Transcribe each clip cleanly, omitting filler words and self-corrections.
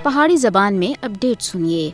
پہاڑی زبان میں اپڈیٹ سنیے۔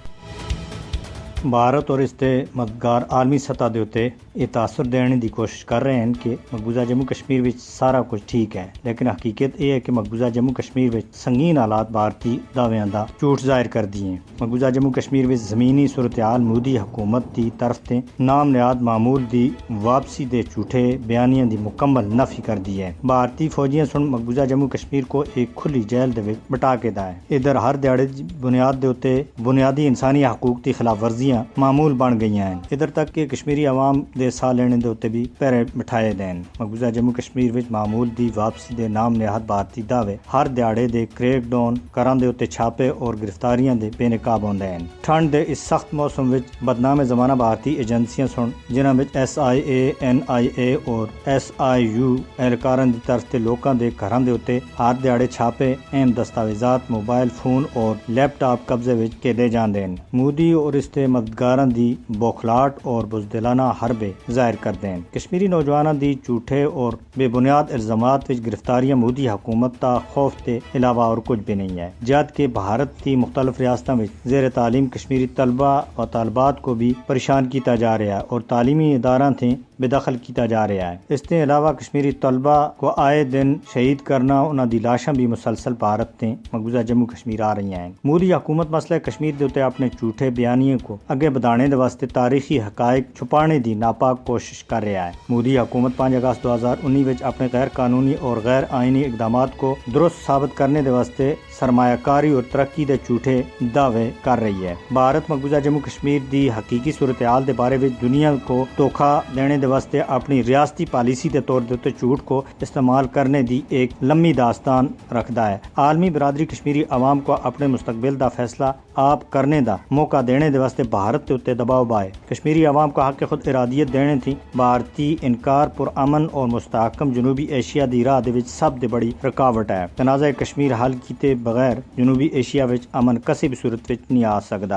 بھارت اور اس کے مددگار عالمی سطح دے اتے یہ تاثر دینے دی کوشش کر رہے ہیں کہ مقبوضہ جموں کشمیر وچ سارا کچھ ٹھیک ہے، لیکن حقیقت یہ ہے کہ مقبوضہ جموں کشمیر وچ سنگین حالات بھارتی دعویاں دا جھوٹ ظاہر کر دی ہیں۔ مقبوضہ جموں کشمیر وچ زمینی صورتحال مودی حکومت دی طرف تے نام نہاد معمول دی واپسی دے جھوٹے بیانیاں دی مکمل نفی کر دی ہے۔ بھارتی فوجیاں سن مقبوضہ جموں کشمیر کو ایک کھلی جیل دے وچ بٹا کے دا ہے۔ ادھر ہر دیہڑے بنیاد دے اتے بنیادی انسانی حقوق دی خلاف ورزیاں معمول بن گئی ہیں۔ ادھر تک کہ کشمیری عوام دے ساہ لینے دے اتے بھی پیرے بٹھائے دین۔ مقبوضہ جموں کشمیر وچ معمول دی واپسی دے نام نہاد بھارتی دعوے ہر دیہڑے دے کریک ڈاؤن کران دے اتے چھاپے اور گرفتاریاں دے بے نقاب ہوندے ہیں۔ ٹھنڈ دے اس سخت موسم وچ بدنام زمانہ بھارتی ایجنسیاں سن جنہاں وچ SIA NIA اور SIU اہلکاراں دی طرف تے لوکاں دے گھراں دے اتے ہر دیہڑے چھاپے، اہم دستاویزات، موبائل فون اور لیپ ٹاپ قبضے وچ کیتے جاندے ہیں۔ مودی اور اس تے مددگاراں دی بوکھلاٹ اور بزدلانہ حربے ظاہر کردے ہیں۔ کشمیری نوجواناں دی جھوٹے اور بے بنیاد الزامات وچ گرفتاریاں مودی حکومت تا خوف تے علاوہ اور کچھ بھی نہیں ہے، جبکہ بھارت کی مختلف ریاستاں وچ زیر تعلیم کشمیری طلبہ و طالبات کو بھی پریشان کیتا جا رہا ہے اور تعلیمی اداراں تھیں بے دخل کیتا جا رہا ہے۔ اس کے علاوہ کشمیری طلبہ کو آئے دن شہید کرنا، انہاں دی لاشاں بھی مسلسل بھارت تے مقبوضہ جموں کشمیر آ رہی ہیں۔ مودی حکومت مسئلہ کشمیر دے اتے اپنے جھوٹے بیانیے کو اگے بڑھانے دے واسطے تاریخی حقائق چھپانے دی ناپاک کوشش کر رہا ہے۔ مودی حکومت 5 اگست 2019 وچ اپنے غیر قانونی اور غیر آئینی اقدامات کو درست ثابت کرنے دے واسطے سرمایہ کاری اور ترقی دے جھوٹے دعوے کر رہی ہے۔ بھارت مقبوضہ جموں کشمیر دی حقیقی صورتحال دے بارے وچ دنیا کو دھوکا دینے دے واسطے اپنی ریاستی پالیسی دے طور دے جھوٹ کو استعمال کرنے دی ایک لمبی داستان رکھدا ہے۔ عالمی برادری کشمیری عوام کو اپنے مستقبل دا فیصلہ آپ کرنے دا موقع دینے دے واسطے بھارت تے اتے دباؤ بائے۔ کشمیری عوام کو حق خود ارادیت دینے تھی۔ بھارتی انکار پر امن اور مستحکم جنوبی ایشیا دی راہ دے وچ سب دے بڑی رکاوٹ ہے۔ تنازع کشمیر حل کیتے بغیر جنوبی ایشیا وچ امن کسی بھی صورت وچ نہیں آ سکدا۔